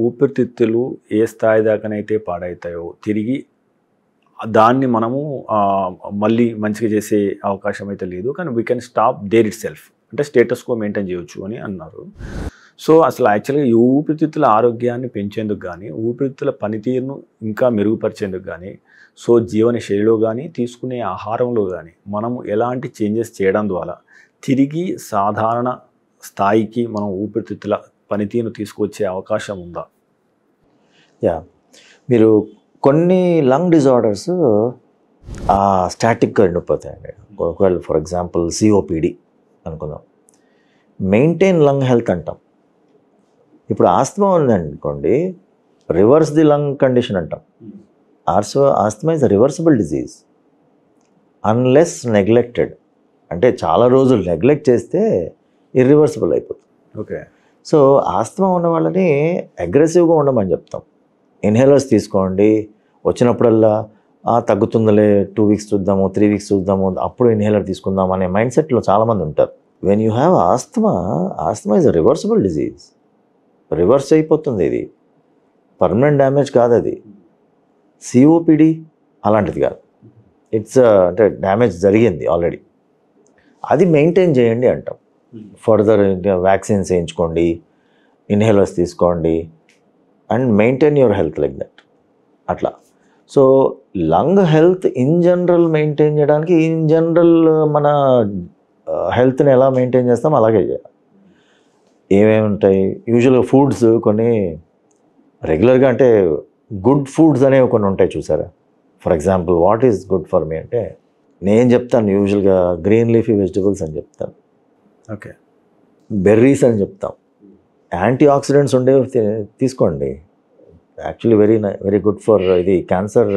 ఊపిరితిత్తులు ఏ స్థాయి దాకానైతే పాడవుతాయో తిరిగి దాన్ని మనము మళ్ళీ మంచిగా చేసే అవకాశం అయితే లేదు. కానీ we can stop there itself, అంటే స్టేటస్ కో మెయింటైన్ చేయొచ్చు అని అన్నారు. సో అసలు యాక్చువల్గా ఈ ఊపిరితిత్తుల ఆరోగ్యాన్ని పెంచేందుకు కానీ, ఊపిరితిత్తుల పనితీరును ఇంకా మెరుగుపరిచేందుకు కానీ, సో జీవన శైలిలో కానీ, తీసుకునే ఆహారంలో కానీ మనము ఎలాంటి చేంజెస్ చేయడం ద్వారా తిరిగి సాధారణ స్థాయికి మనం ఊపిరితిత్తుల పనితీరును తీసుకొచ్చే అవకాశం ఉందా? మీరు కొన్ని లంగ్ డిజార్డర్స్ స్టాటిక్గా ఉండిపోతాయండి. ఒకవేళ ఫర్ ఎగ్జాంపుల్ సిఓపిడి అనుకుందాం, మెయింటైన్ లంగ్ హెల్త్ అంటాం. ఇప్పుడు ఆస్తమా ఉందనుకోండి, రివర్స్ ది లంగ్ కండిషన్ అంటాం. Asthma is a reversible disease unless neglected. అంటే చాలా రోజులు నెగ్లెక్ట్ చేస్తే ఇర్రివర్సిబుల్ అయిపోతుంది. ఓకే. సో ఆస్తమా ఉన్న వాళ్ళని అగ్రెసివ్గా ఉండమని చెప్తాం. ఇన్హేలర్స్ తీసుకోండి, వచ్చినప్పుడల్లా తగ్గుతుందిలే, 2 వీక్స్ చూద్దాము, 3 వీక్స్ చూద్దాము, అప్పుడు ఇన్హేలర్ తీసుకుందాం అనే మైండ్ సెట్లో చాలామంది ఉంటారు. When you have asthma is a reversible disease. Reverse అయిపోతుంది, ఇది పర్మనెంట్ డ్యామేజ్ కాదు. అది సిఓపిడి అలాంటిది కాదు, ఇట్స్ అంటే డ్యామేజ్ జరిగింది ఆల్రెడీ. అది మెయింటైన్ చేయండి అంటాం. ఫర్దర్ వ్యాక్సిన్స్ వేయించుకోండి, ఇన్హేలర్స్ తీసుకోండి and maintain your health like that అట్లా. So lung health in general maintain చేయడానికి ఇన్ జనరల్ మన హెల్త్ని ఎలా మెయింటైన్ చేస్తాం అలాగే చేయాలి. ఏమేమి ఉంటాయి యూజువల్గా ఫుడ్స్ కొన్ని రెగ్యులర్గా, అంటే గుడ్ ఫుడ్స్ అనేవి కొన్ని ఉంటాయి చూసారా. For example what is good for me అంటే నేను చెప్తాను యూజువల్గా గ్రీన్ లీఫీ వెజిటబుల్స్ అని చెప్తాను. ఓకే. బెర్రీస్ అని చెప్తాం. యాంటీ ఆక్సిడెంట్స్ ఉండేవి తీసుకోండి. యాక్చువల్లీ వెరీ గుడ్ ఫర్ ఇది క్యాన్సర్,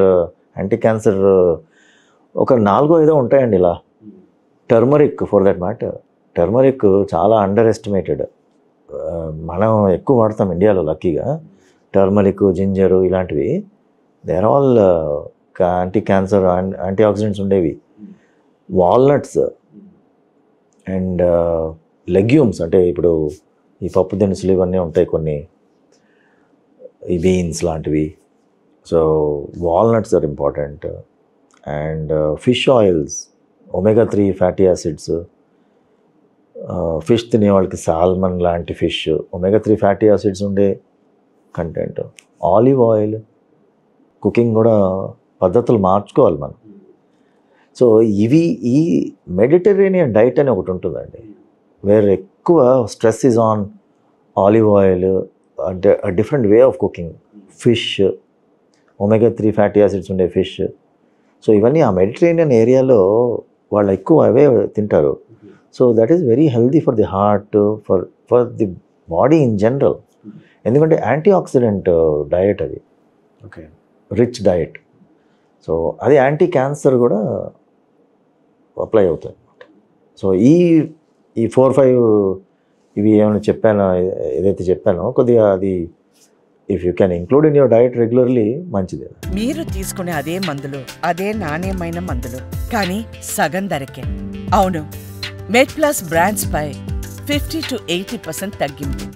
యాంటీ క్యాన్సర్. ఒక 4-5 ఉంటాయండి ఇలా. Turmeric for that matter. Turmeric చాలా అండర్ ఎస్టిమేటెడ్. మనం ఎక్కువ వాడతాం ఇండియాలో లక్కీగా. టర్మరిక్, జింజరు ఇలాంటివి they are all anti cancer, antioxidants ఉండేవి. వాల్నట్స్ అండ్ లెగ్యూమ్స్, అంటే ఇప్పుడు ఈ పప్పు దినుసులు ఇవన్నీ ఉంటాయి కొన్ని, ఈ బీన్స్ లాంటివి. So walnuts are important. And fish oils, omega three fatty acids. Fish తినే వాళ్ళకి సాల్మన్ లాంటి ఫిష్ ఒమేగా-3 ఫ్యాటీ యాసిడ్స్ ఉండే కంటెంట్. ఆలివ్ ఆయిల్, కుకింగ్ కూడా పద్ధతులు మార్చుకోవాలి మనం. సో ఇవి ఈ మెడిటరేనియన్ డైట్ అని ఒకటి ఉంటుందండి, వేరే ఎక్కువ stress is on olive oil, అంటే different way of cooking. Fish, omega three fatty acids ఉండే ఫిష్. సో ఇవన్నీ ఆ మెడిటరేనియన్ ఏరియాలో వాళ్ళు ఎక్కువ అవే తింటారు. So that is very healthy for the heart, for the body in general. ఎందుకంటే యాంటీ ఆక్సిడెంట్ డయట్ అది. ఓకే. Rich diet. సో అది యాంటీ క్యాన్సర్ కూడా అప్లై అవుతుంది అన్నమాట. సో ఈ 4-5 ఇవి ఏమైనా చెప్పానో, ఏదైతే చెప్పానో కొద్దిగా అది if you can include in your diet regularly మంచిది. మీరు తీసుకునే అదే మందులు, అదే నాణ్యమైన మందులు, కానీ సగం ధరకే. అవును, మెడ్ ప్లస్ బ్రాండ్స్ పై 50 to 80% తగ్గింపు.